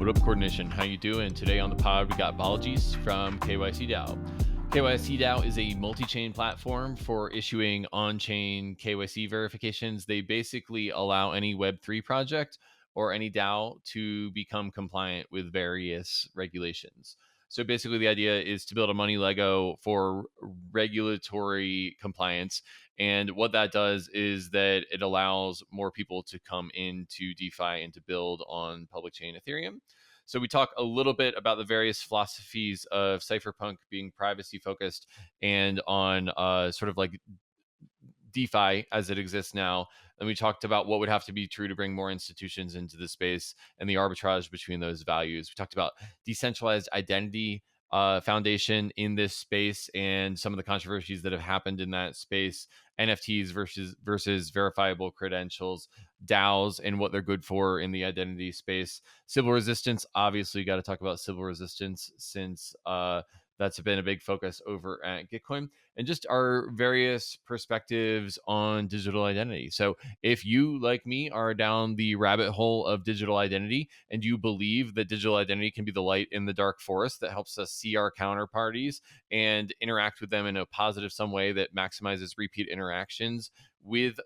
What up, Coordination? How you doing? Today on the pod, we got Balazs from kycDAO. kycDAO is a multi-chain platform for issuing on-chain KYC verifications. They basically allow any Web3 project or any DAO to become compliant with various regulations. So basically the idea is to build a money Lego for regulatory compliance. And what that does is that it allows more people to come into DeFi and to build on public chain Ethereum. So we talk a little bit about the various philosophies of cypherpunk being privacy focused and on sort of like DeFi as it exists now. And we talked about what would have to be true to bring more institutions into the space and the arbitrage between those values. We talked about decentralized identity foundation in this space and some of the controversies that have happened in that space, NFTs versus verifiable credentials, DAOs and what they're good for in the identity space. Sybil Resistance, obviously, got to talk about Sybil Resistance since that's been a big focus over at Gitcoin, and just our various perspectives on digital identity. So if you, like me, are down the rabbit hole of digital identity and you believe that digital identity can be the light in the dark forest that helps us see our counterparties and interact with them in a positive some way that maximizes repeat interactions with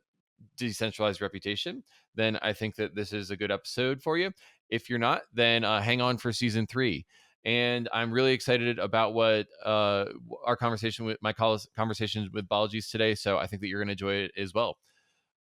decentralized reputation, then I think that this is a good episode for you. If you're not, then hang on for season 3. And I'm really excited about what our conversation with my conversations with Balazs today. So I think that you're going to enjoy it as well.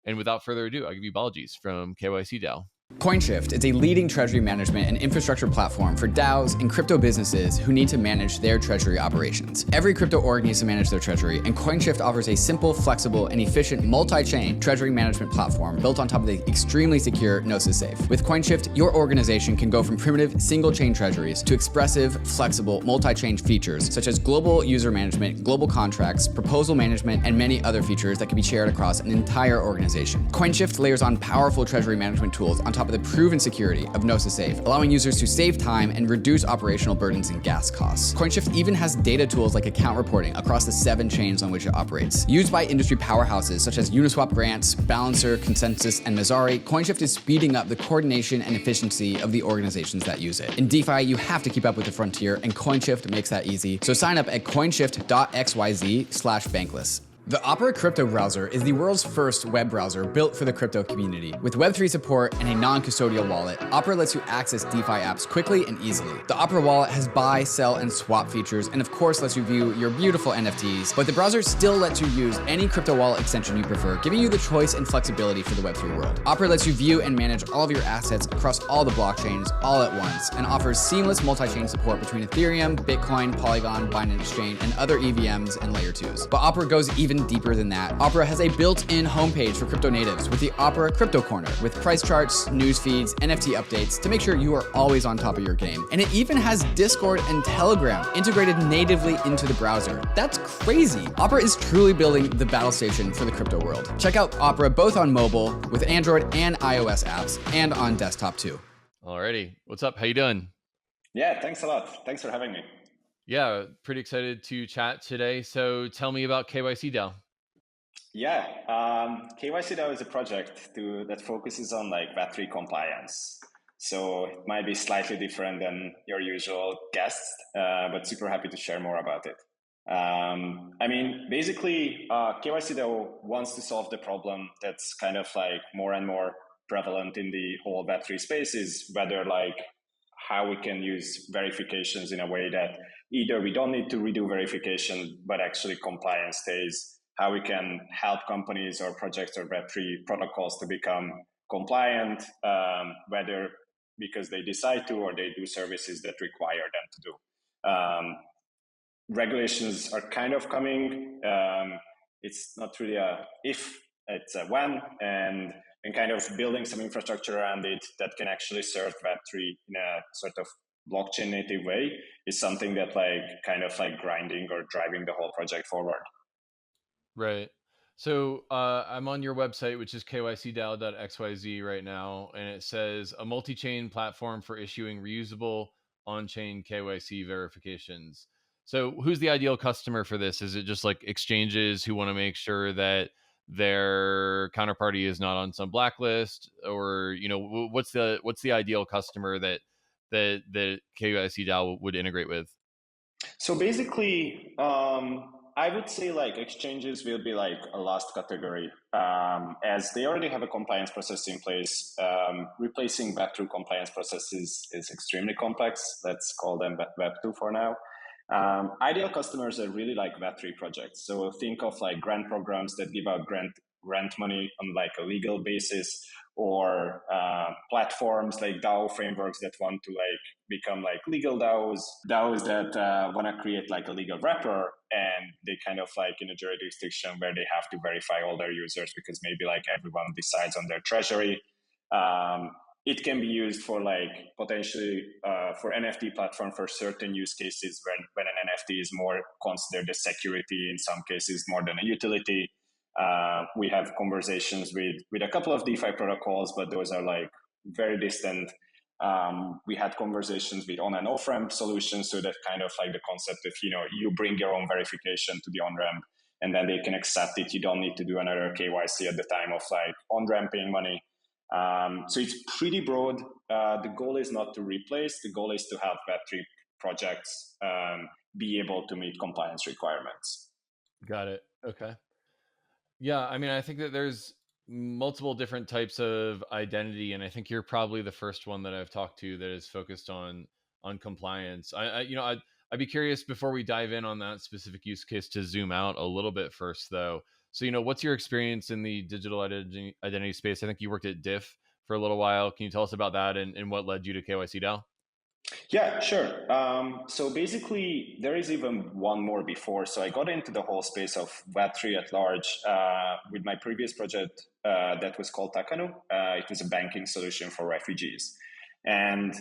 And without further ado, I'll give you Balazs from kycDAO. COINSHIFT is a leading treasury management and infrastructure platform for DAOs and crypto businesses who need to manage their treasury operations. Every crypto org needs to manage their treasury, and COINSHIFT offers a simple, flexible, and efficient multi-chain treasury management platform built on top of the extremely secure Gnosis Safe. With COINSHIFT, your organization can go from primitive single-chain treasuries to expressive, flexible, multi-chain features such as global user management, global contracts, proposal management, and many other features that can be shared across an entire organization. COINSHIFT layers on powerful treasury management tools on top of the proven security of Gnosis Safe, allowing users to save time and reduce operational burdens and gas costs. COINSHIFT even has data tools like account reporting across the 7 chains on which it operates. Used by industry powerhouses such as Uniswap Grants, Balancer, Consensus, and Messari, COINSHIFT is speeding up the coordination and efficiency of the organizations that use it. In DeFi, you have to keep up with the frontier, and COINSHIFT makes that easy. So sign up at coinshift.xyz/bankless. The Opera crypto browser is the world's first web browser built for the crypto community. With Web3 support and a non-custodial wallet, Opera lets you access DeFi apps quickly and easily. The Opera wallet has buy, sell, and swap features, and of course lets you view your beautiful NFTs, but the browser still lets you use any crypto wallet extension you prefer, giving you the choice and flexibility for the Web3 world. Opera lets you view and manage all of your assets across all the blockchains all at once, and offers seamless multi-chain support between Ethereum, Bitcoin, Polygon, Binance Chain, and other EVMs and Layer 2s. But Opera goes even deeper than that. Opera has a built-in homepage for crypto natives with the Opera Crypto Corner, with price charts, news feeds, NFT updates to make sure you are always on top of your game. And it even has Discord and Telegram integrated natively into the browser. That's crazy. Opera is truly building the battle station for the crypto world. Check out Opera both on mobile with Android and iOS apps, and on desktop too. Alrighty, what's up? How you doing? Yeah, thanks a lot. Thanks for having me. Yeah, pretty excited to chat today. So tell me about kycDAO. Yeah, kycDAO is a project that focuses on like Web3 compliance. So it might be slightly different than your usual guests, but super happy to share more about it. I mean, basically, kycDAO wants to solve the problem that's kind of like more and more prevalent in the whole Web3 space, is whether like how we can use verifications in a way that either we don't need to redo verification, but actually compliance stays. How we can help companies or projects or Web3 protocols to become compliant, whether because they decide to or they do services that require them to do. Regulations are kind of coming. It's not really a if, it's a when, and kind of building some infrastructure around it that can actually serve Web3 in a sort of blockchain native way is something that like kind of like grinding or driving the whole project forward. Right. So I'm on your website, which is kycDAO.xyz right now, and it says a multi-chain platform for issuing reusable on-chain KYC verifications. So who's the ideal customer for this? Is it just like exchanges who want to make sure that their counterparty is not on some blacklist, or what's the ideal customer that that kycDAO would integrate with? So basically, I would say like exchanges will be like a last category, as they already have a compliance process in place. Replacing Web2 compliance processes is extremely complex. Let's call them Web2 for now. Ideal customers are really like Web3 projects. So think of like grant programs that give out grant money on like a legal basis, or platforms like DAO frameworks that want to like become like legal DAOs that want to create like a legal wrapper, and they kind of like in a jurisdiction where they have to verify all their users because maybe like everyone decides on their treasury. It can be used for like potentially for NFT platform for certain use cases when an NFT is more considered a security, in some cases more than a utility. We have conversations with a couple of DeFi protocols, but those are like very distant. We had conversations with on and off ramp solutions, so that kind of like the concept of, you bring your own verification to the on ramp and then they can accept it. You don't need to do another KYC at the time of like on ramping money. So it's pretty broad. The goal is not to replace, the goal is to help Web3 projects be able to meet compliance requirements. Got it. Okay. Yeah, I mean, I think that there's multiple different types of identity, and I think you're probably the first one that I've talked to that is focused on compliance. I'd be curious before we dive in on that specific use case to zoom out a little bit first, though. So, what's your experience in the digital identity space? I think you worked at DIF for a little while. Can you tell us about that and what led you to kycDAO? Yeah, sure. So basically, there is even one more before. So I got into the whole space of Web3 at large with my previous project that was called Takanu. It was a banking solution for refugees. And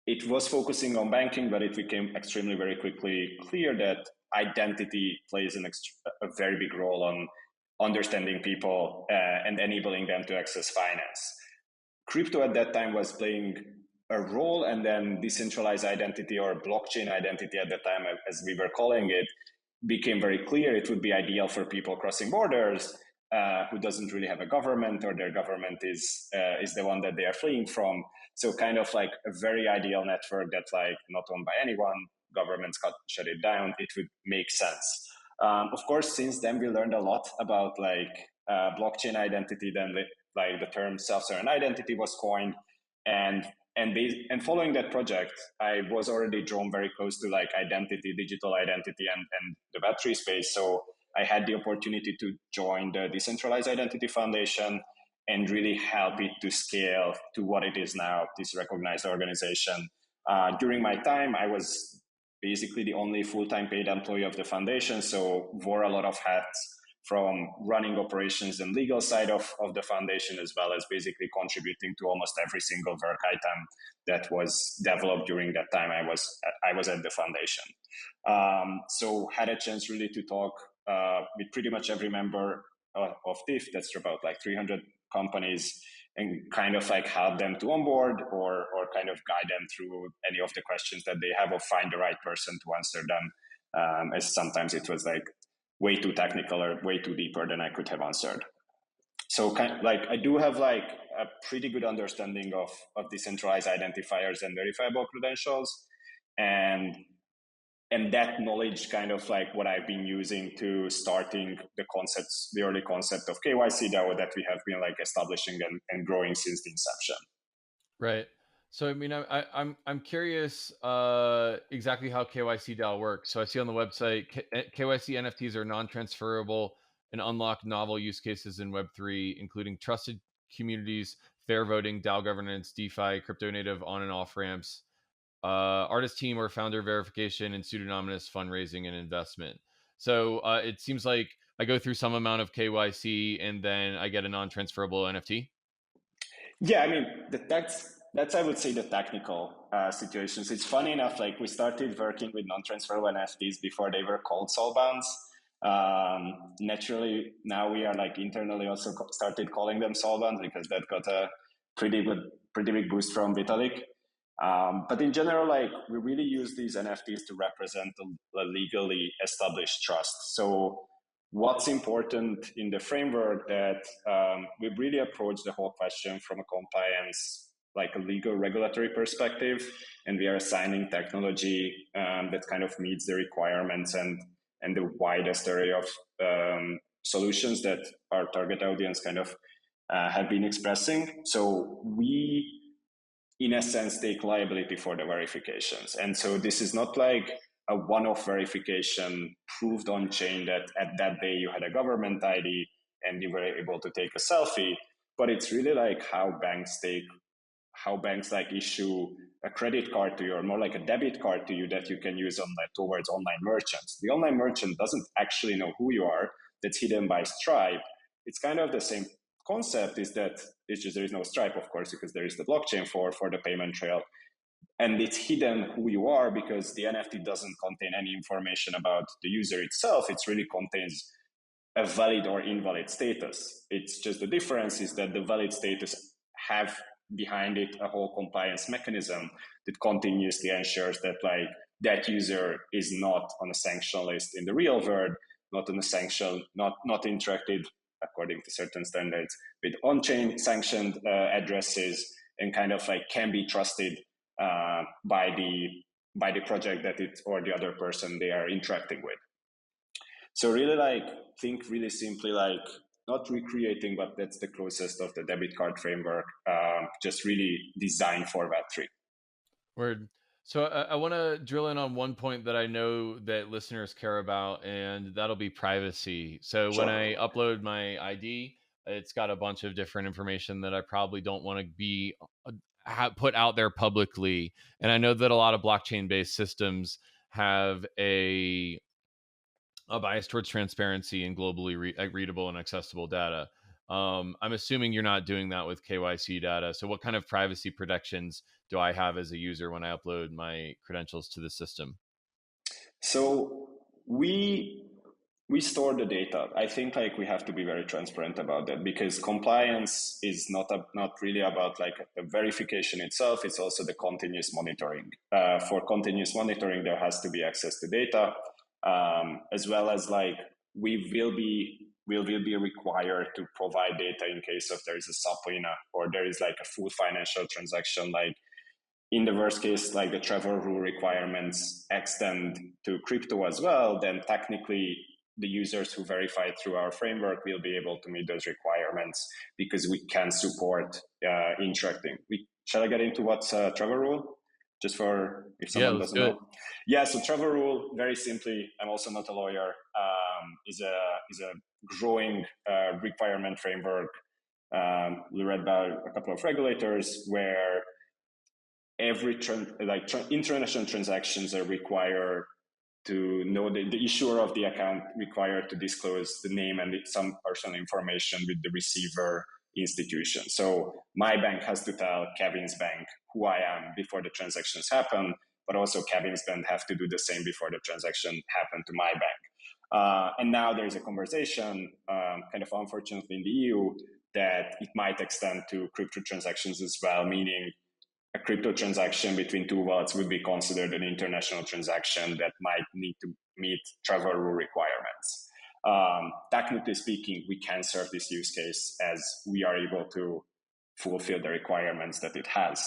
it was focusing on banking, but it became extremely very quickly clear that identity plays a very big role on understanding people and enabling them to access finance. Crypto at that time was playing a role, and then decentralized identity or blockchain identity at the time, as we were calling it, became very clear. It would be ideal for people crossing borders who doesn't really have a government, or their government is the one that they are fleeing from. So kind of like a very ideal network that's like not owned by anyone, governments shut it down, it would make sense. Of course, since then we learned a lot about like blockchain identity. Then like the term self-sovereign identity was coined, and following that project, I was already drawn very close to like identity, digital identity, and the Web3 space. So I had the opportunity to join the Decentralized Identity Foundation and really help it to scale to what it is now, this recognized organization. During my time, I was basically the only full-time paid employee of the foundation, so wore a lot of hats, from running operations and legal side of the foundation, as well as basically contributing to almost every single work item that was developed during that time I was at the foundation. So had a chance really to talk with pretty much every member of DIF. That's about like 300 companies, and kind of like help them to onboard or kind of guide them through any of the questions that they have, or find the right person to answer them, as sometimes it was like way too technical or way too deeper than I could have answered. So I do have like a pretty good understanding of decentralized identifiers and verifiable credentials, and that knowledge kind of like what I've been using to starting the early concept of kycDAO that we have been like establishing and growing since the inception. Right. So I mean, I'm curious exactly how kycDAO works. So I see on the website KYC NFTs are non-transferable and unlock novel use cases in Web3, including trusted communities, fair voting, DAO governance, DeFi, crypto native on and off ramps, artist team or founder verification, and pseudonymous fundraising and investment. So it seems like I go through some amount of KYC and then I get a non-transferable NFT. Yeah, I mean, that's I would say the technical situations. It's funny enough, like we started working with non-transferable NFTs before they were called soulbounds. Naturally, now we are like internally also started calling them soulbounds because that got a pretty big boost from Vitalik. But in general, like we really use these NFTs to represent a legally established trust. So what's important in the framework that we really approach the whole question from a compliance like a legal regulatory perspective, and we are assigning technology that kind of meets the requirements and the widest array of solutions that our target audience kind of have been expressing. So we, in a sense, take liability for the verifications. And so this is not like a one-off verification proved on chain that at that day you had a government ID and you were able to take a selfie, but it's really like how banks like issue a credit card to you, or more like a debit card to you that you can use towards online merchants. The online merchant doesn't actually know who you are. That's hidden by Stripe. It's kind of the same concept, is that it's just there is no Stripe, of course, because there is the blockchain for the payment trail. And it's hidden who you are because the NFT doesn't contain any information about the user itself. It really contains a valid or invalid status. It's just the difference is that the valid status have behind it a whole compliance mechanism that continuously ensures that like that user is not on a sanction list in the real world, not on a sanction, not interacted according to certain standards with on-chain sanctioned addresses, and kind of like can be trusted by the project that it or the other person they are interacting with. So really like think really simply like not recreating, but that's the closest of the debit card framework, just really designed for Web3. Word. So I want to drill in on one point that I know that listeners care about, and that'll be privacy. So Sure. when I upload my ID, it's got a bunch of different information that I probably don't want to be put out there publicly. And I know that a lot of blockchain-based systems have a bias towards transparency and globally readable and accessible data. I'm assuming you're not doing that with KYC data. So what kind of privacy protections do I have as a user when I upload my credentials to the system? So we store the data. I think like we have to be very transparent about that, because compliance is not really about like the verification itself. It's also the continuous monitoring. For continuous monitoring, there has to be access to data, as well as like we will be required to provide data in case of there is a subpoena or there is like a full financial transaction. Like in the worst case, like the travel rule requirements extend to crypto as well, then technically the users who verify through our framework will be able to meet those requirements because we can support interacting. Shall I get into what's travel rule? Just for if someone doesn't know. Yeah, so travel rule, very simply, I'm also not a lawyer, is a growing requirement framework read by a couple of regulators, where every international transactions are required to know the issuer of the account required to disclose the name and some personal information with the receiver institution. So my bank has to tell Kevin's bank who I am before the transactions happen, but also Kevin's bank have to do the same before the transaction happen to my bank. And now there's a conversation, kind of unfortunately in the EU, that it might extend to crypto transactions as well, meaning a crypto transaction between two wallets would be considered an international transaction that might need to meet travel rule requirements. Technically speaking, we can serve this use case as we are able to fulfill the requirements that it has.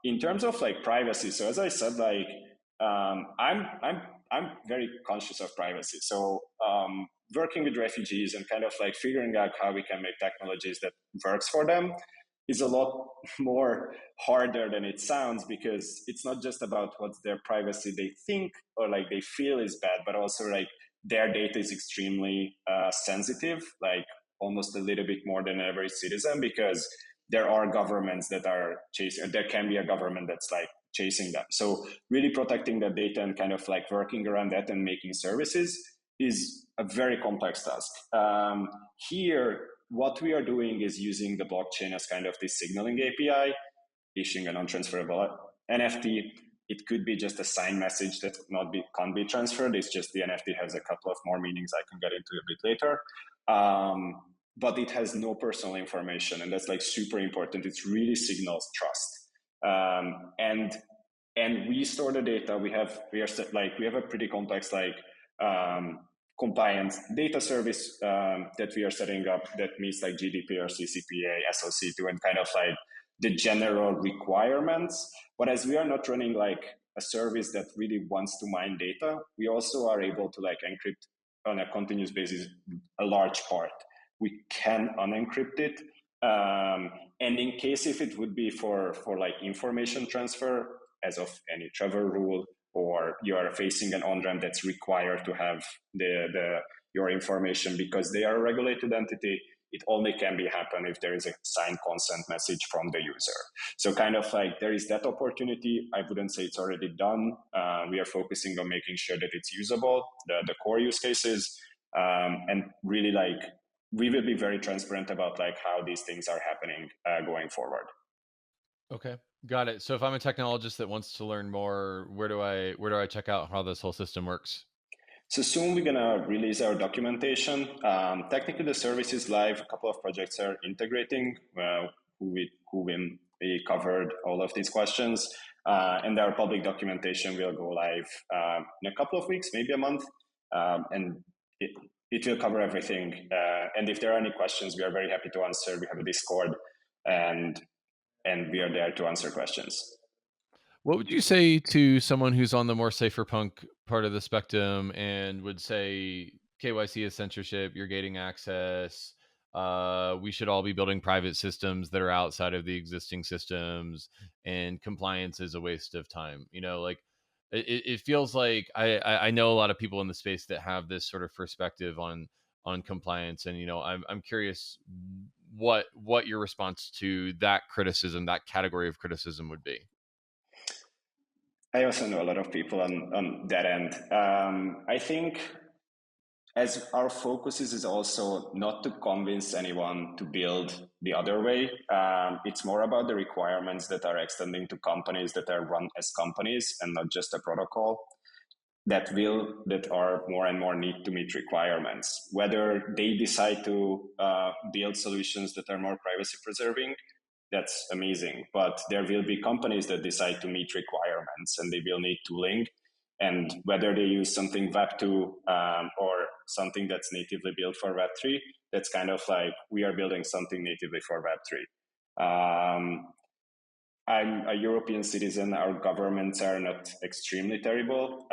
In terms of like privacy, so as I said, like I'm very conscious of privacy. So working with refugees and kind of like figuring out how we can make technologies that works for them is a lot more harder than it sounds, because it's not just about what's their privacy they think or like they feel is bad, but also like their data is extremely sensitive, like almost a little bit more than every citizen, because there are governments that are chasing, there can be a government that's like chasing them. So really protecting that data and kind of like working around that and making services is a very complex task. Here, what we are doing is using the blockchain as kind of this signaling API, issuing a non-transferable NFT. It could be just a signed message that can't be transferred. It's just the NFT has a couple of more meanings I can get into a bit later. But it has no personal information, and that's like super important. It really signals trust. And we store the data. We have a pretty complex compliance data service that we are setting up that meets like GDPR, CCPA, SOC2, and kind of like the general requirements. But as we are not running like a service that really wants to mine data, we also are able to like encrypt on a continuous basis a large part. We can unencrypt it. And in case if it would be for like information transfer, as of any travel rule, or you are facing an on-ramp that's required to have your information because they are a regulated entity, it only can be happen if there is a signed consent message from the user. So kind of like there is that opportunity. I wouldn't say it's already done. We are focusing on making sure that it's usable, the core use cases, and really like we will be very transparent about like how these things are happening going forward. Okay, got it. So if I'm a technologist that wants to learn more, where do I check out how this whole system works? So soon we're gonna release our documentation. Technically the service is live. A couple of projects are integrating we covered all of these questions. And our public documentation will go live in a couple of weeks, maybe a month. And it will cover everything. And if there are any questions, we are very happy to answer. We have a Discord and we are there to answer questions. What would you say to someone who's on the more cypherpunk part of the spectrum and would say KYC is censorship, you're gating access, we should all be building private systems that are outside of the existing systems, and compliance is a waste of time? You know, like it feels like I know a lot of people in the space that have this sort of perspective on compliance, and you know, I'm curious what your response to that criticism, that category of criticism, would be. I also know a lot of people on that end. I think as our focus is also not to convince anyone to build the other way. It's more about the requirements that are extending to companies that are run as companies and not just a protocol that are more and more need to meet requirements. Whether they decide to build solutions that are more privacy preserving, that's amazing. But there will be companies that decide to meet requirements and they will need tooling. And whether they use something Web2 or something that's natively built for Web3, that's kind of like we are building something natively for Web3. I'm a European citizen. Our governments are not extremely terrible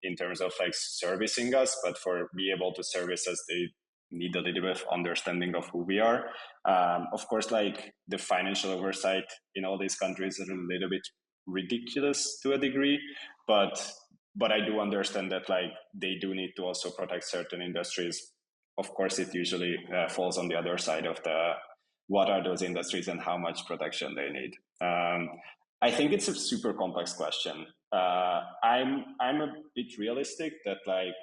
in terms of like servicing us, but for be able to service us, they need a little bit of understanding of who we are. Of course, like the financial oversight in all these countries is a little bit ridiculous to a degree, but I do understand that like they do need to also protect certain industries. Of course, it usually falls on the other side of the what are those industries and how much protection they need. I think it's a super complex question. I'm a bit realistic that like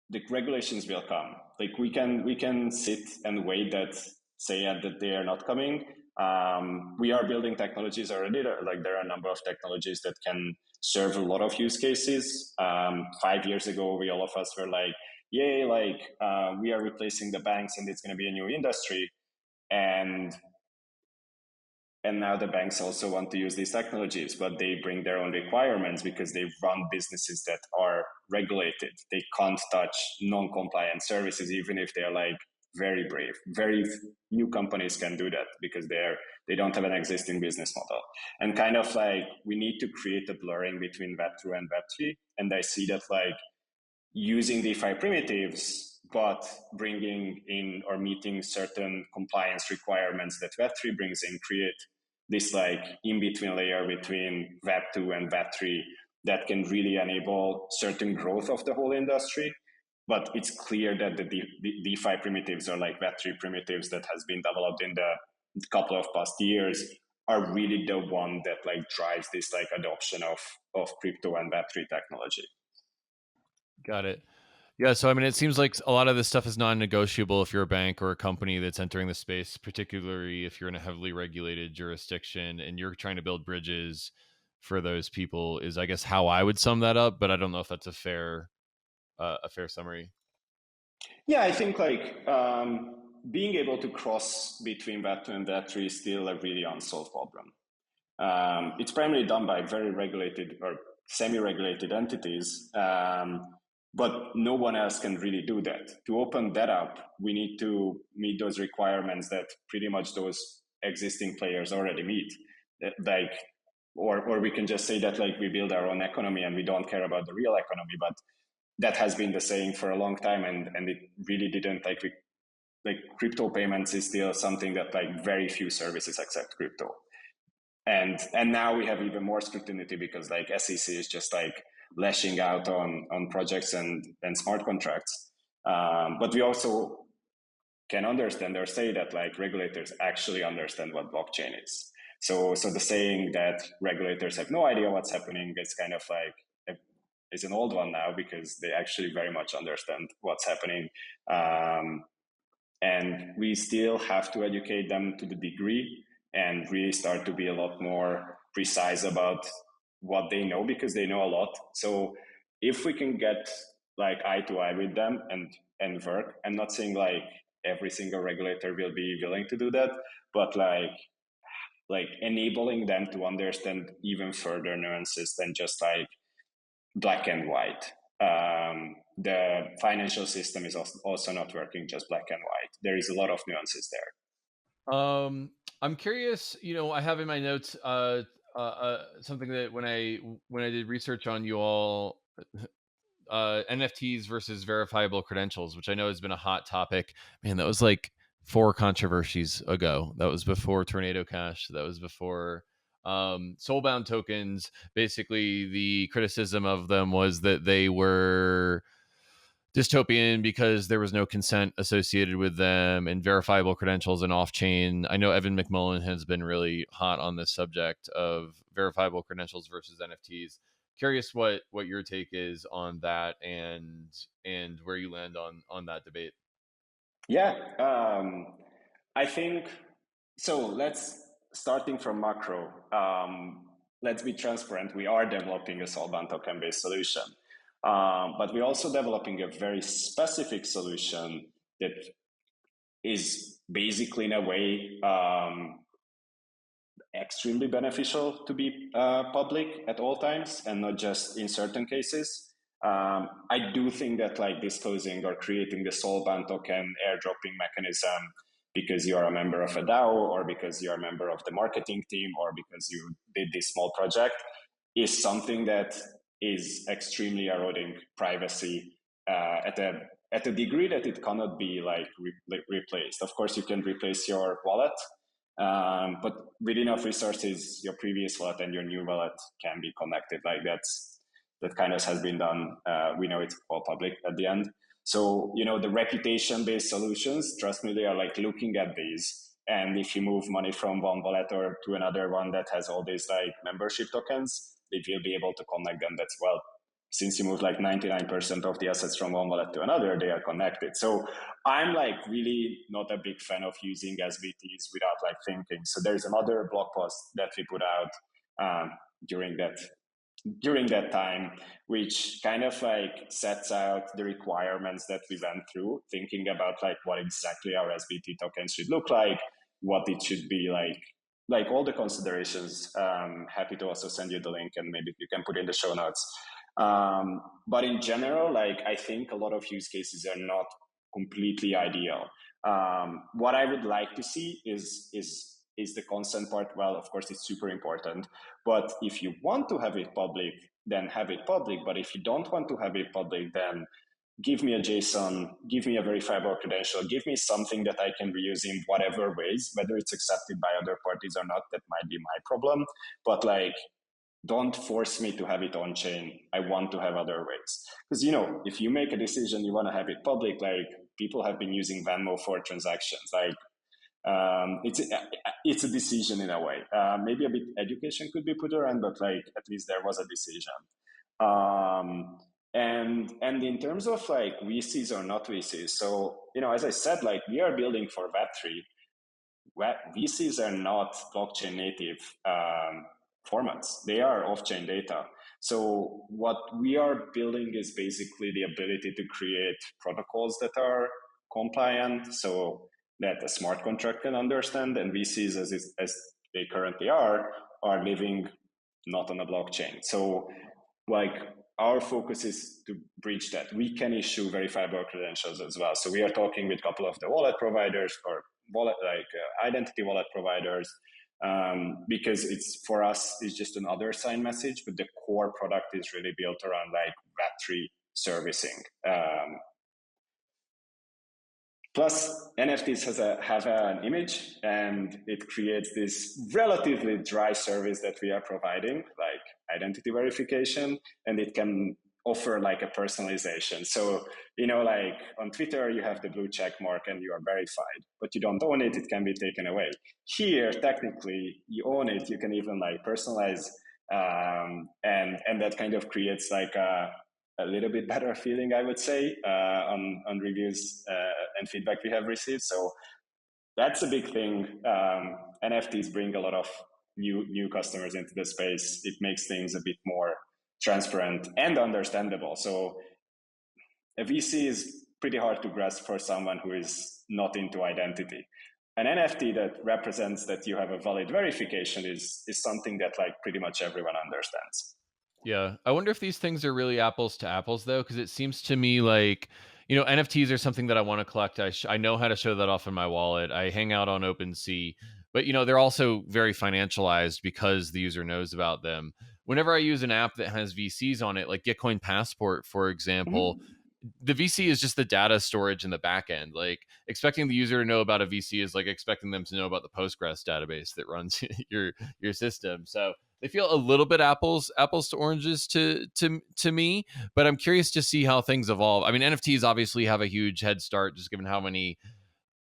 the regulations will come. Like we can sit and wait that say that they are not coming. We are building technologies already. Like there are a number of technologies that can serve a lot of use cases. 5 years ago, all of us were like, yay, like we are replacing the banks and it's going to be a new industry. And now the banks also want to use these technologies, but they bring their own requirements because they run businesses that are regulated. They can't touch non-compliant services, even if they're like very brave. Very new companies can do that because they don't have an existing business model. And kind of like we need to create a blurring between Web2 and Web3. And I see that like using DeFi primitives, but bringing in or meeting certain compliance requirements that Web3 brings in, create this like in-between layer between Web2 and Web3 that can really enable certain growth of the whole industry. But it's clear that the DeFi primitives or like Web3 primitives that has been developed in the couple of past years are really the one that like drives this like adoption of crypto and Web3 technology. Got it. Yeah, so I mean, it seems like a lot of this stuff is non-negotiable if you're a bank or a company that's entering the space, particularly if you're in a heavily regulated jurisdiction and you're trying to build bridges for those people, is I guess how I would sum that up, but I don't know if that's a fair summary. Yeah, I think like being able to cross between Web2 and Web3 is still a really unsolved problem. It's primarily done by very regulated or semi-regulated entities, but no one else can really do that. To open that up, we need to meet those requirements that pretty much those existing players already meet. Like, or we can just say that like we build our own economy and we don't care about the real economy, but that has been the saying for a long time, and it really didn't like crypto payments is still something that like very few services accept crypto. And now we have even more scrutiny because like SEC is just like lashing out on projects and smart contracts. But we also can understand or say that like regulators actually understand what blockchain is. So the saying that regulators have no idea what's happening is kind of like is an old one now, because they actually very much understand what's happening. And we still have to educate them to the degree and really start to be a lot more precise about what they know, because they know a lot. So if we can get like eye to eye with them and work, I'm not saying like every single regulator will be willing to do that, but like enabling them to understand even further nuances than just like black and white. The financial system is also not working just black and white. There is a lot of nuances there. I'm curious, I have in my notes something that when I did research on you all, NFTs versus verifiable credentials, which I know has been a hot topic. Man, that was like 4 controversies ago. That was before Tornado Cash. That was before soulbound tokens. Basically, the criticism of them was that they were dystopian because there was no consent associated with them, and verifiable credentials and off-chain. I know Evan McMullen has been really hot on this subject of verifiable credentials versus NFTs. Curious what your take is on that, and where you land on that debate. Yeah, I think so. Starting from macro. Let's be transparent. We are developing a soulbound token-based solution, but we're also developing a very specific solution that is basically, in a way, extremely beneficial to be public at all times and not just in certain cases. I do think that like disclosing or creating the soulbound token airdropping mechanism because you are a member of a DAO, or because you're a member of the marketing team, or because you did this small project, is something that is extremely eroding privacy at a degree that it cannot be like replaced. Of course, you can replace your wallet, but with enough resources, your previous wallet and your new wallet can be connected. Like that kind of has been done. We know it's all public at the end. So, the reputation-based solutions, trust me, they are like looking at these. And if you move money from one wallet or to another one that has all these like membership tokens, they will be able to connect them. That's well, since you move like 99% of the assets from one wallet to another, they are connected. So I'm like really not a big fan of using SBTs without like thinking. So there's another blog post that we put out during that time, which kind of like sets out the requirements that we went through, thinking about like what exactly our SBT tokens should look like, what it should be like all the considerations. Happy to also send you the link, and maybe you can put in the show notes. But in general, like I think a lot of use cases are not completely ideal. What I would like to see is the consent part. Well, of course, it's super important. But if you want to have it public, then have it public. But if you don't want to have it public, then give me a JSON, give me a verifiable credential, give me something that I can reuse in whatever ways, whether it's accepted by other parties or not, that might be my problem. But like, don't force me to have it on chain. I want to have other ways. Because, if you make a decision, you want to have it public, like people have been using Venmo for transactions. Like, it's a decision in a way. Maybe a bit education could be put around, but like at least there was a decision. And in terms of like VCs or not VCs, so as I said, like we are building for Web3. VCs are not blockchain native formats; they are off-chain data. So what we are building is basically the ability to create protocols that are compliant, so that a smart contract can understand, and VCs as they currently are living not on a blockchain. So like our focus is to bridge that. We can issue verifiable credentials as well. So we are talking with a couple of the wallet providers, or wallet, like identity wallet providers, because it's for us it's just another sign message, but the core product is really built around like Web3 servicing. Plus, NFTs have an image, and it creates this relatively dry service that we are providing, like identity verification, and it can offer like a personalization. So, like on Twitter, you have the blue check mark and you are verified, but you don't own it, it can be taken away. Here, technically, you own it, you can even like personalize, and that kind of creates like a little bit better feeling, I would say, on reviews and feedback we have received. So that's a big thing. NFTs bring a lot of new customers into the space. It makes things a bit more transparent and understandable. So a VC is pretty hard to grasp for someone who is not into identity. An NFT that represents that you have a valid verification is something that like pretty much everyone understands. Yeah. I wonder if these things are really apples to apples, though, because it seems to me like, NFTs are something that I want to collect. I know how to show that off in my wallet. I hang out on OpenSea, but, they're also very financialized because the user knows about them. Whenever I use an app that has VCs on it, like Gitcoin Passport, for example, the VC is just the data storage in the back end. Like expecting the user to know about a VC is like expecting them to know about the Postgres database that runs your system. So they feel a little bit apples to oranges to me, but I'm curious to see how things evolve. I mean, NFTs obviously have a huge head start, just given how many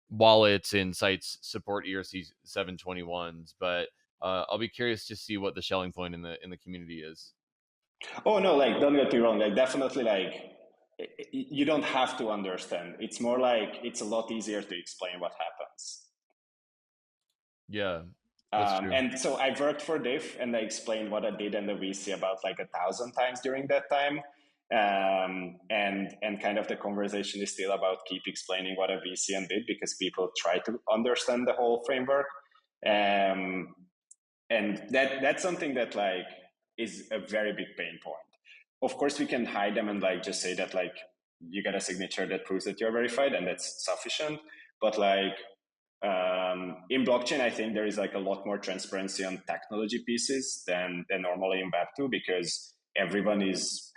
wallets and sites support ERC 721s. But I'll be curious to see what the Schelling point in the community is. Oh no, like don't get me wrong, like definitely like you don't have to understand. It's more like it's a lot easier to explain what happens. Yeah. And so I worked for DIF and I explained what I did in the VC about like 1,000 times during that time. And kind of the conversation is still about keep explaining what a VC did because people try to understand the whole framework. And that's something that like is a very big pain point. Of course, we can hide them and like just say that like you get a signature that proves that you're verified and that's sufficient. But like in blockchain, I think there is like a lot more transparency on technology pieces than normally in Web2 because everyone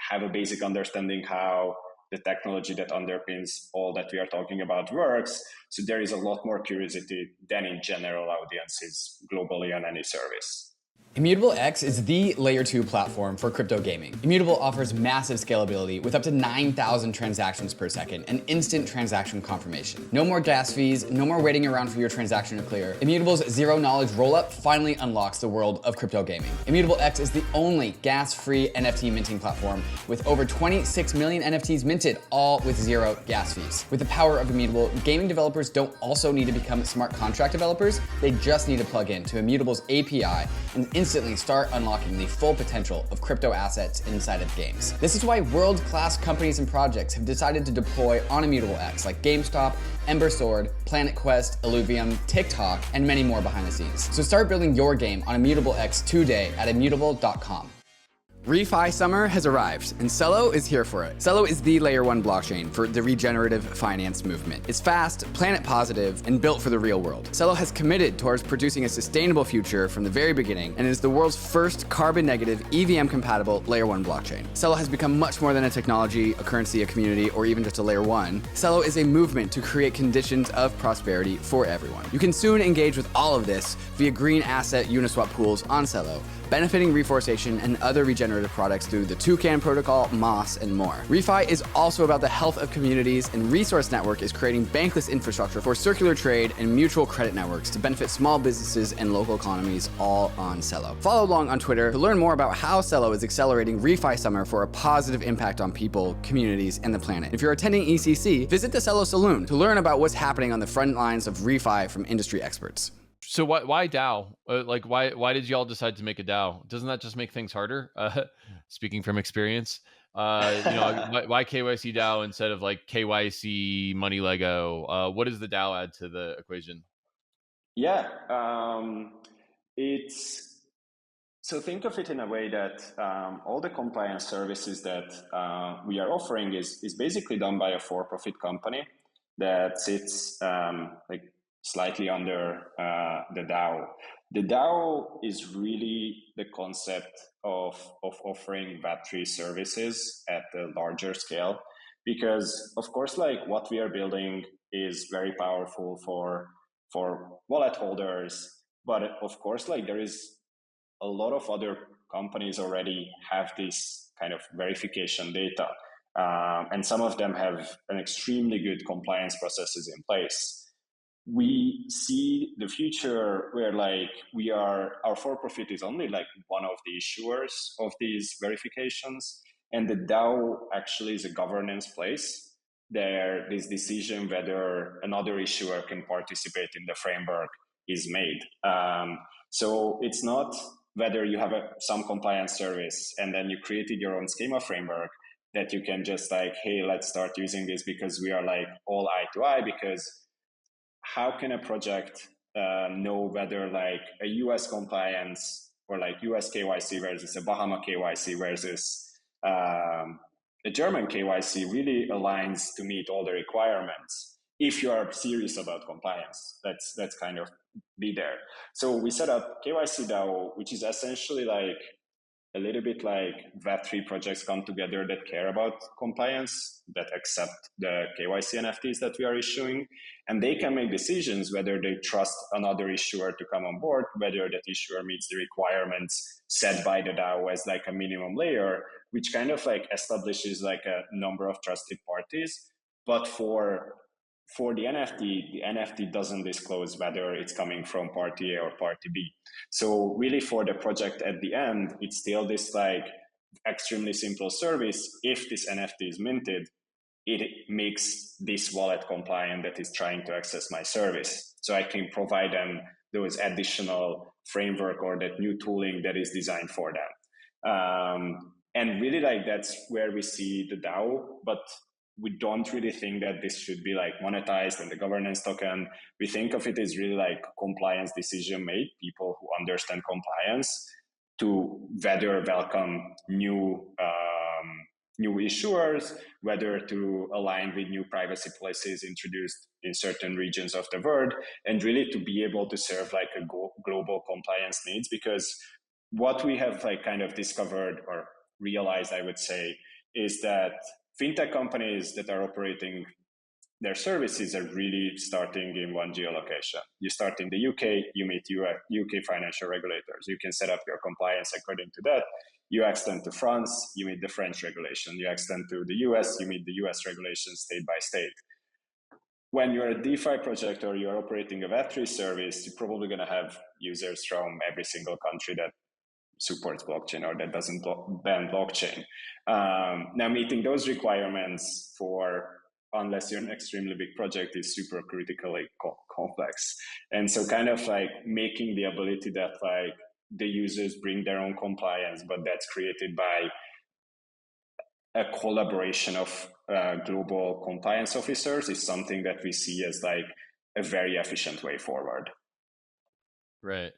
have a basic understanding how the technology that underpins all that we are talking about works. So there is a lot more curiosity than in general audiences globally on any service. Immutable X is the layer 2 platform for crypto gaming. Immutable offers massive scalability with up to 9,000 transactions per second and instant transaction confirmation. No more gas fees, no more waiting around for your transaction to clear. Immutable's zero knowledge rollup finally unlocks the world of crypto gaming. Immutable X is the only gas-free NFT minting platform with over 26 million NFTs minted, all with zero gas fees. With the power of Immutable, gaming developers don't also need to become smart contract developers, they just need to plug in to Immutable's API and instantly start unlocking the full potential of crypto assets inside of games. This is why world-class companies and projects have decided to deploy on Immutable X like GameStop, Ember Sword, Planet Quest, Illuvium, TikTok, and many more behind the scenes. So start building your game on Immutable X today at immutable.com. Refi summer has arrived, and CELO is here for it. CELO is the layer 1 blockchain for the regenerative finance movement. It's fast, planet positive, and built for the real world. CELO has committed towards producing a sustainable future from the very beginning, and is the world's first carbon-negative, EVM-compatible layer 1 blockchain. CELO has become much more than a technology, a currency, a community, or even just a layer 1. CELO is a movement to create conditions of prosperity for everyone. You can soon engage with all of this via green asset Uniswap pools on CELO, benefiting reforestation and other regenerative products through the Toucan protocol, Moss, and more. Refi is also about the health of communities, and Resource Network is creating bankless infrastructure for circular trade and mutual credit networks to benefit small businesses and local economies, all on CELO. Follow along on Twitter to learn more about how CELO is accelerating Refi Summer for a positive impact on people, communities, and the planet. If you're attending ECC, visit the CELO Saloon to learn about what's happening on the front lines of Refi from industry experts. So why DAO? Why did y'all decide to make a DAO? Doesn't that just make things harder? Speaking from experience, why KYC DAO instead of like KYC Money Lego? What does the DAO add to the equation? Yeah, so think of it in a way that all the compliance services that we are offering is basically done by a for-profit company that sits like slightly under the DAO. The DAO is really the concept of offering Web3 services at a larger scale, because of course, like what we are building is very powerful for wallet holders, but of course, like there is a lot of other companies already have this kind of verification data, and some of them have an extremely good compliance processes in place. We see the future where like our for-profit is only like one of the issuers of these verifications, and the DAO actually is a governance place there. This decision whether another issuer can participate in the framework is made. So it's not whether you have some compliance service and then you created your own schema framework that you can just like, hey, let's start using this because we are like all eye to eye. Because how can a project know whether like a US compliance or like US KYC versus a Bahama KYC versus a German KYC really aligns to meet all the requirements? If you are serious about compliance, that's kind of be there. So we set up kycDAO, which is essentially like a little bit like Web3 projects come together that care about compliance, that accept the KYC NFTs that we are issuing, and they can make decisions whether they trust another issuer to come on board, whether that issuer meets the requirements set by the DAO as like a minimum layer, which kind of like establishes like a number of trusted parties. But for the NFT doesn't disclose whether it's coming from party A or party B. So really for the project at the end, it's still this like extremely simple service. If this NFT is minted, it makes this wallet compliant that is trying to access my service. So I can provide them those additional framework or that new tooling that is designed for them. And really like that's where we see the DAO, but we don't really think that this should be like monetized in the governance token. We think of it as really like compliance decision made, people who understand compliance to whether welcome new issuers, whether to align with new privacy policies introduced in certain regions of the world, and really to be able to serve like a global compliance needs. Because what we have like kind of discovered or realized, I would say, is that fintech companies that are operating their services are really starting in one geolocation. You start in the UK, you meet UK financial regulators. You can set up your compliance according to that. You extend to France, you meet the French regulation. You extend to the US, you meet the US regulations state by state. When you're a DeFi project or you're operating a Web3 service, you're probably going to have users from every single country that supports blockchain or that doesn't ban blockchain. Now, meeting those requirements unless you're an extremely big project is super critically complex. And so kind of like making the ability that like the users bring their own compliance, but that's created by a collaboration of global compliance officers is something that we see as like a very efficient way forward. Right.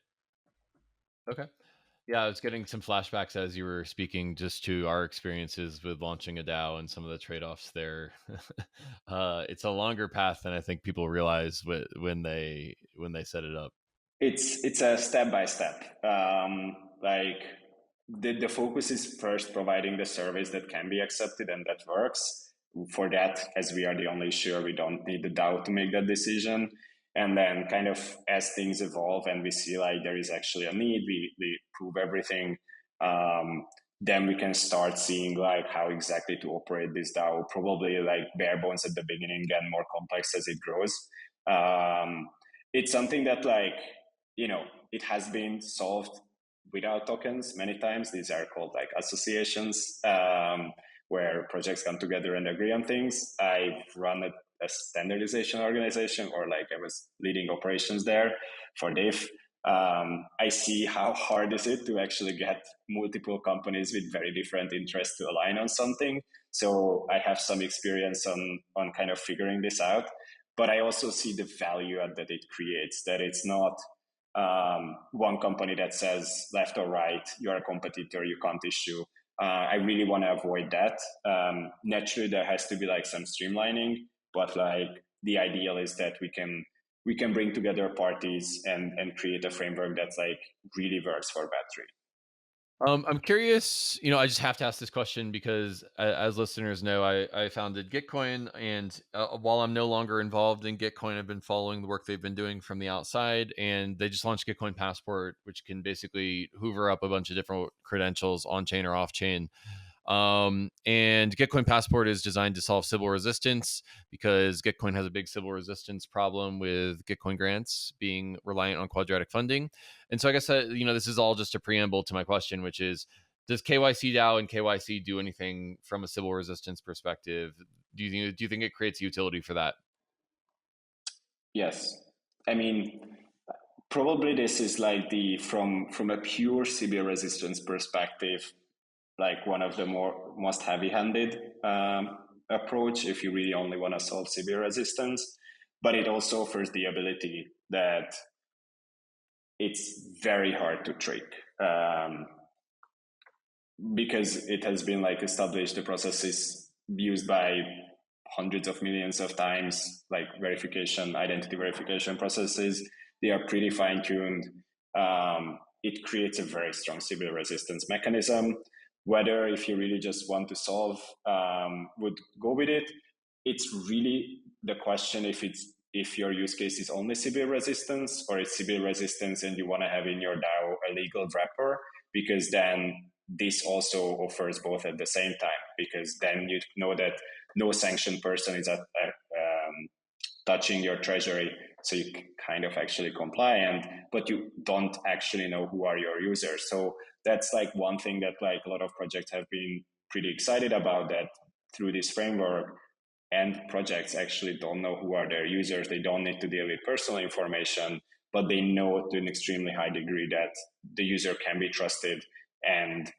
Okay. Yeah, I was getting some flashbacks as you were speaking just to our experiences with launching a DAO and some of the trade-offs there. It's a longer path than I think people realize when they set it up. It's a step by step. Like the focus is first providing the service that can be accepted and that works. For that, as we are the only issuer, we don't need the DAO to make that decision. And then kind of as things evolve and we see like there is actually a need, we prove everything, then we can start seeing like how exactly to operate this DAO, probably like bare bones at the beginning and more complex as it grows. It's something that like, it has been solved without tokens many times. These are called like associations, where projects come together and agree on things. I've run a standardization organization, or like I was leading operations there for DEFI. I see how hard is it to actually get multiple companies with very different interests to align on something. So I have some experience on kind of figuring this out, but I also see the value that it creates, that it's not one company that says left or right, you're a competitor, you can't issue. I really want to avoid that. Naturally, there has to be like some streamlining, but like the ideal is that we can we can bring together parties and create a framework that's like really works for Web3. I'm curious, I just have to ask this question because as listeners know, I founded Gitcoin, and while I'm no longer involved in Gitcoin, I've been following the work they've been doing from the outside, and they just launched Gitcoin Passport, which can basically hoover up a bunch of different credentials on chain or off chain. And Gitcoin Passport is designed to solve Sybil resistance because Gitcoin has a big Sybil resistance problem with Gitcoin grants being reliant on quadratic funding. And so I guess this is all just a preamble to my question, which is, does kycDAO and KYC do anything from a Sybil resistance perspective? Do you think it creates utility for that? Yes, I mean, probably this is like from a pure Sybil resistance perspective, like one of the most heavy-handed approach if you really only want to solve Sybil resistance. But it also offers the ability that it's very hard to trick because it has been like established. The process is used by hundreds of millions of times, like identity verification processes. They are pretty fine-tuned. It creates a very strong Sybil resistance mechanism. Whether if you really just want to solve would go with it, it's really the question if your use case is only Sybil resistance or it's Sybil resistance and you want to have in your DAO a legal wrapper, because then this also offers both at the same time, because then you know that no sanctioned person is touching your treasury, so you kind of actually compliant, but you don't actually know who are your users. So that's like one thing that like a lot of projects have been pretty excited about, that through this framework, and projects actually don't know who are their users. They don't need to deal with personal information, but they know to an extremely high degree that the user can be trusted and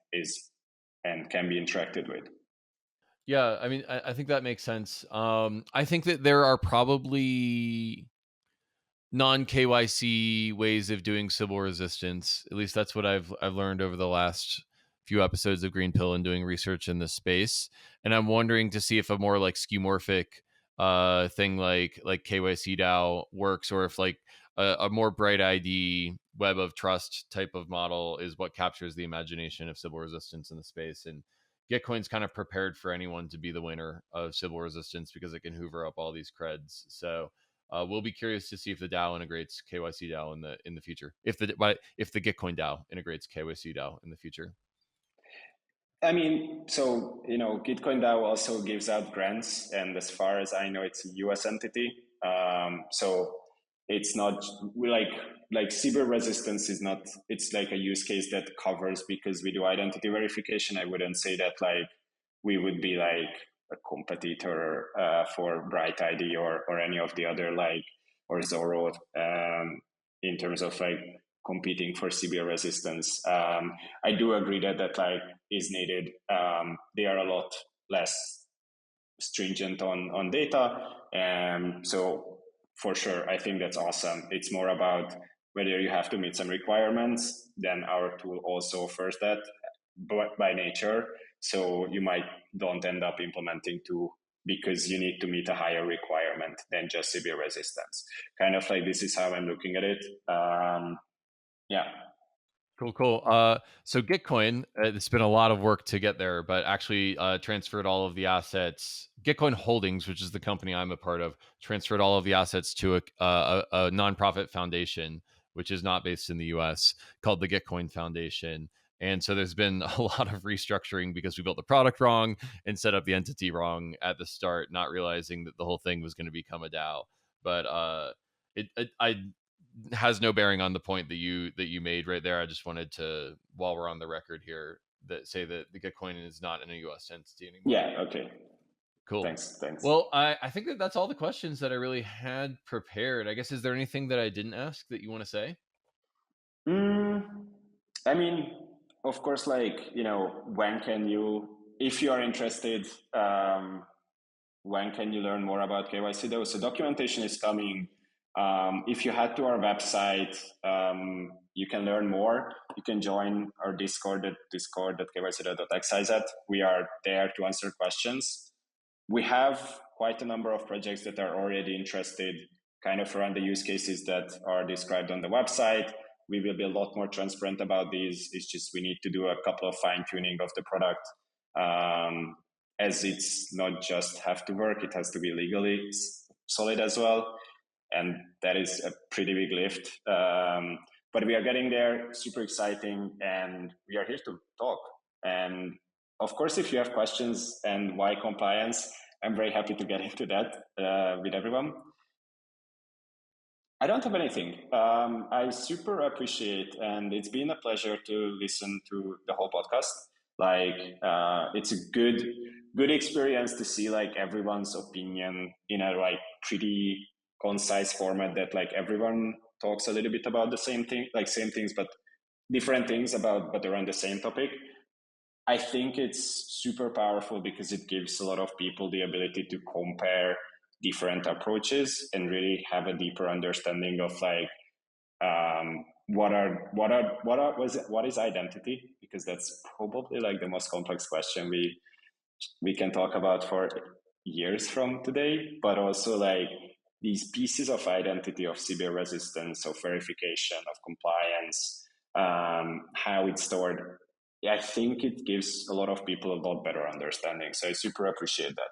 can be interacted with. Yeah, I mean, I think that makes sense. I think that there are probably non-KYC ways of doing Sybil resistance. At least that's what I've learned over the last few episodes of GreenPilled and doing research in this space. And I'm wondering to see if a more like skeuomorphic thing like kycDAO works, or if like a more bright ID web of trust type of model is what captures the imagination of Sybil resistance in the space. And Gitcoin's kind of prepared for anyone to be the winner of Sybil resistance because it can hoover up all these creds. So we'll be curious to see if the DAO integrates kycDAO in the future. If the Gitcoin DAO integrates kycDAO in the future. I mean, so Gitcoin DAO also gives out grants, and as far as I know, it's a US entity. So it's not like Sybil resistance is not. It's like a use case that covers, because we do identity verification. I wouldn't say that like we would be like a competitor for Bright ID or any of the other like, or Zorro in terms of like competing for Sybil resistance. I do agree that like is needed. They are a lot less stringent on data, and so for sure, I think that's awesome. It's more about whether you have to meet some requirements. Then our tool also offers that by nature. So you might don't end up implementing two because you need to meet a higher requirement than just Sybil resistance. Kind of like this is how I'm looking at it. Yeah. Cool. So Gitcoin, it's been a lot of work to get there, but actually transferred all of the assets. Gitcoin Holdings, which is the company I'm a part of, transferred all of the assets to a nonprofit foundation, which is not based in the US, called the Gitcoin Foundation. And so there's been a lot of restructuring because we built the product wrong and set up the entity wrong at the start, not realizing that the whole thing was going to become a DAO. But I has no bearing on the point that you made right there. I just wanted to, while we're on the record here, that say that the Gitcoin is not in a US entity anymore. Yeah. Okay. Cool. Thanks. Well, I think that's all the questions that I really had prepared. I guess, is there anything that I didn't ask that you want to say? I mean, of course, like, when can you, if you are interested, when can you learn more about kycDAO? So documentation is coming. If you head to our website, you can learn more. You can join our Discord at discord.kycDAO.xyz. We are there to answer questions. We have quite a number of projects that are already interested kind of run the use cases that are described on the website. We will be a lot more transparent about these. It's just we need to do a couple of fine tuning of the product, as it's not just have to work, it has to be legally solid as well. And that is a pretty big lift. But we are getting there, super exciting, and we are here to talk. And of course, if you have questions and why compliance, I'm very happy to get into that with everyone. I don't have anything. I super appreciate, and it's been a pleasure to listen to the whole podcast. Like, it's a good experience to see like everyone's opinion in a like pretty concise format that like everyone talks a little bit about the same thing, like same things, but different things but around the same topic. I think it's super powerful because it gives a lot of people the ability to compare different approaches and really have a deeper understanding of like what is identity, because that's probably like the most complex question we can talk about for years from today, but also like these pieces of identity of Sybil resistance, of verification, of compliance, how it's stored. I think it gives a lot of people a lot better understanding. So I super appreciate that.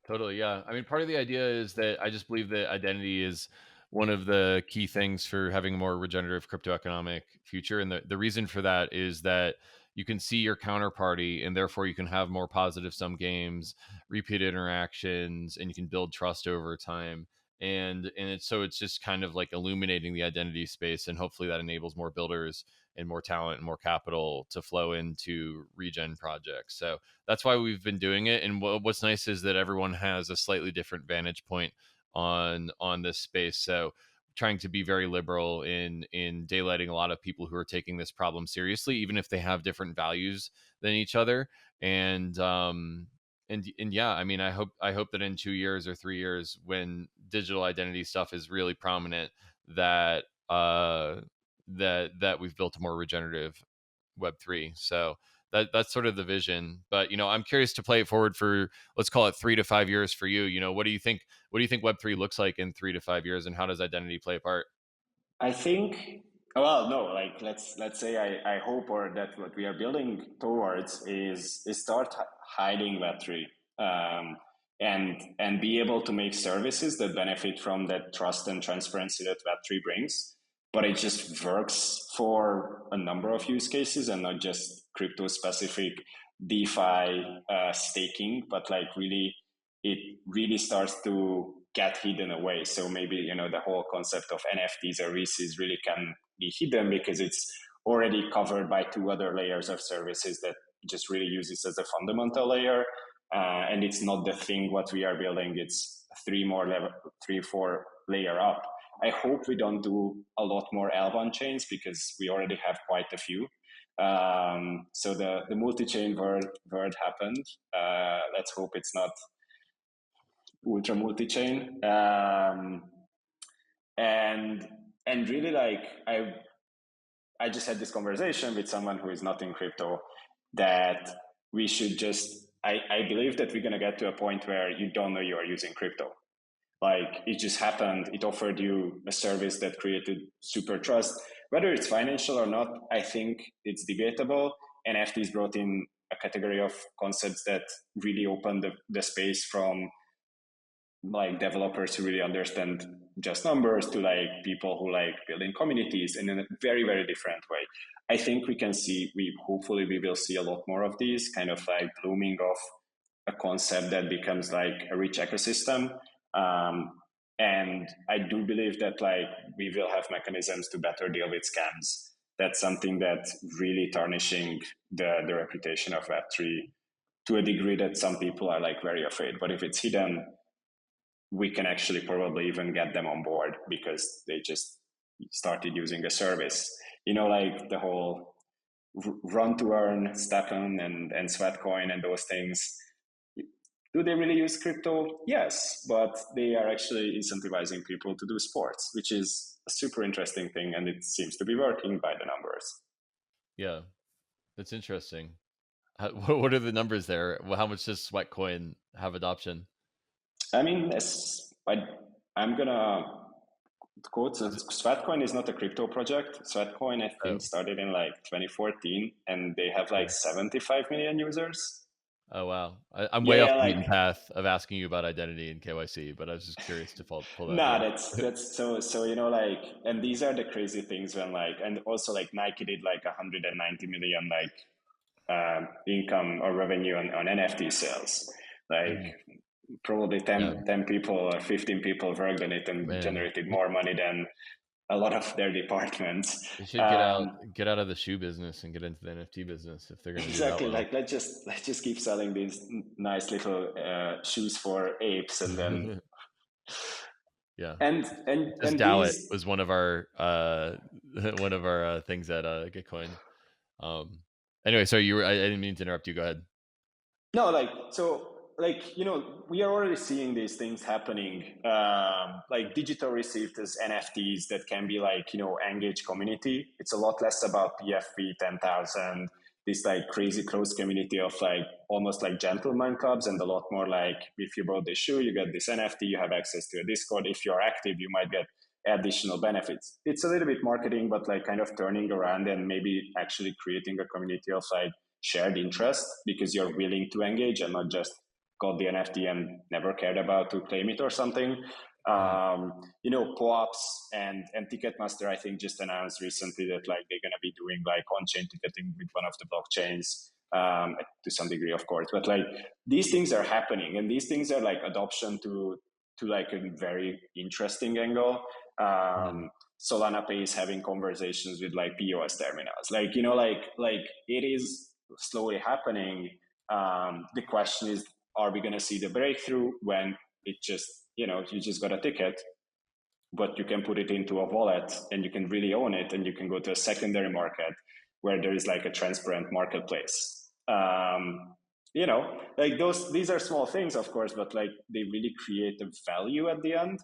Totally, yeah. I mean, part of the idea is that I just believe that identity is one of the key things for having a more regenerative crypto economic future. And the reason for that is that you can see your counterparty, and therefore you can have more positive sum games, repeat interactions, and you can build trust over time. And it's just kind of like illuminating the identity space, and hopefully that enables more builders and more talent and more capital to flow into regen projects. So that's why we've been doing it. And what's nice is that everyone has a slightly different vantage point on this space. So trying to be very liberal in daylighting a lot of people who are taking this problem seriously, even if they have different values than each other. And yeah, I mean, I hope that in 2 years or 3 years, when digital identity stuff is really prominent, that that we've built a more regenerative Web3. So that's sort of the vision. But I'm curious to play it forward for, let's call it 3 to 5 years for you. What do you think Web3 looks like in 3 to 5 years, and how does identity play a part? I think, well, no, like let's say I hope, or that what we are building towards is start hiding Web3, and be able to make services that benefit from that trust and transparency that Web3 brings. But it just works for a number of use cases and not just crypto specific DeFi staking, but like really, it really starts to get hidden away. So maybe, the whole concept of NFTs or VCs really can be hidden because it's already covered by 2 other layers of services that just really use this as a fundamental layer. And it's not the thing what we are building, it's 3-4 layer up. I hope we don't do a lot more L1 chains because we already have quite a few. So the multi-chain word happened. Let's hope it's not ultra multi-chain. And really, like, I just had this conversation with someone who is not in crypto, that we should just, I believe that we're going to get to a point where you don't know you are using crypto. Like, it just happened. It offered you a service that created super trust. Whether it's financial or not, I think it's debatable. NFTs brought in a category of concepts that really opened the space from like developers who really understand just numbers to like people who like building communities in a very, very different way. I think hopefully we will see a lot more of these kind of like blooming of a concept that becomes like a rich ecosystem. And I do believe that like we will have mechanisms to better deal with scams. That's something that's really tarnishing the reputation of Web3 to a degree that some people are like very afraid. But if it's hidden, we can actually probably even get them on board because they just started using a service. Like the whole run to earn, Stefan and Sweatcoin and those things. Do they really use crypto? Yes, but they are actually incentivizing people to do sports, which is a super interesting thing, and it seems to be working by the numbers. Yeah, that's interesting. What are the numbers there? How much does Sweatcoin have adoption? I mean, I'm gonna quote, Sweatcoin is not a crypto project. Sweatcoin, I think, started in like 2014, and they have like 75 million users. Oh, wow. I'm way off the beaten path of asking you about identity and KYC, but I was just curious to pull that. Nah, that's so, you know, like, and these are the crazy things when like, and also like Nike did like 190 million like income or revenue on NFT sales. Like probably 10 people or 15 people worked on it and generated more money than a lot of their departments. They should get out of the shoe business and get into the NFT business if they're going to exactly do that well. Like let's just keep selling these nice little shoes for apes, and then yeah. And DAO it was one of our things at Gitcoin. Anyway, so I didn't mean to interrupt you. Go ahead. No, like, so like, you know, we are already seeing these things happening, like digital received as NFTs that can be like, you know, engaged community. It's a lot less about PFP 10,000, this like crazy close community of like almost like gentleman clubs, and a lot more like if you bought this shoe, you get this NFT, you have access to a Discord. If you're active, you might get additional benefits. It's a little bit marketing, but like kind of turning around and maybe actually creating a community of like shared interest because you're willing to engage and not just got the NFT and never cared about to claim it or something. You know, POAPs and Ticketmaster, I think, just announced recently that like they're going to be doing like on-chain ticketing with one of the blockchains, to some degree, of course. But like these things are happening, and these things are like adoption to like a very interesting angle. Solana Pay is having conversations with like POS terminals. Like, you know, like it is slowly happening. The question is, are we going to see the breakthrough when it just, you know, you just got a ticket, but you can put it into a wallet and you can really own it, and you can go to a secondary market where there is like a transparent marketplace. You know, like these are small things, of course, but like they really create a value at the end.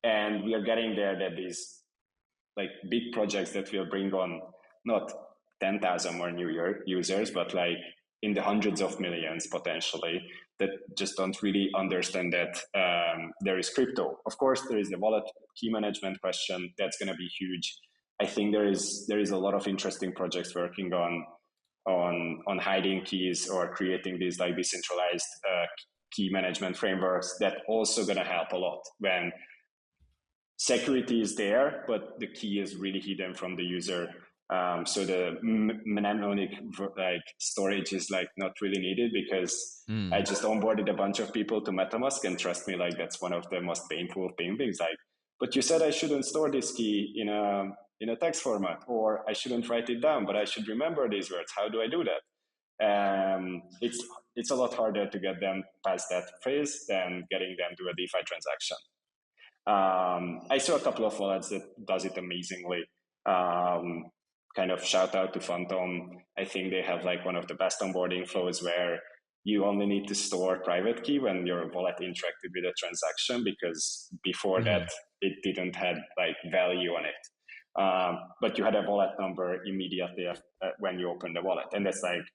And we are getting there, that these like big projects that will bring on not 10,000 more new users, but like in the hundreds of millions potentially, that just don't really understand that there is crypto. Of course, there is the wallet key management question. That's going to be huge. I think there is a lot of interesting projects working on hiding keys or creating these like decentralized key management frameworks that also going to help a lot when security is there, but the key is really hidden from the user. So the mnemonic like storage is like not really needed, because I just onboarded a bunch of people to MetaMask, and trust me, like that's one of the most painful things. Like, but you said I shouldn't store this key in a text format, or I shouldn't write it down, but I should remember these words. How do I do that? It's a lot harder to get them past that phase than getting them to a DeFi transaction. I saw a couple of wallets that does it amazingly. Kind of shout out to Phantom. I think they have like one of the best onboarding flows where you only need to store private key when your wallet interacted with a transaction, because before that it didn't have like value on it. But you had a wallet number immediately when you opened the wallet. And that's like,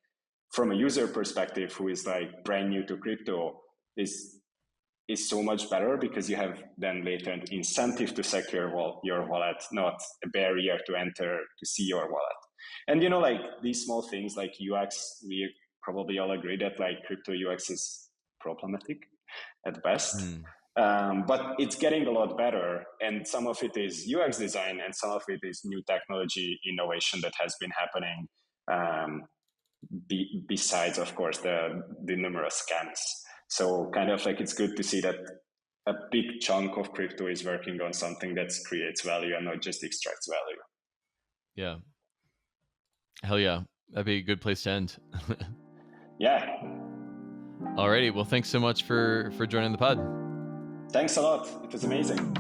from a user perspective who is like brand new to crypto, is so much better, because you have then later an incentive to secure your wallet, not a barrier to enter to see your wallet. And you know, like these small things like UX, we probably all agree that like crypto UX is problematic at best. But it's getting a lot better, and some of it is UX design, and some of it is new technology innovation that has been happening, besides, of course, the numerous scams. So kind of like it's good to see that a big chunk of crypto is working on something that creates value and not just extracts value. Yeah. Hell yeah. That'd be a good place to end. Yeah. Alrighty. Well, thanks so much for joining the pod. Thanks a lot. It was amazing.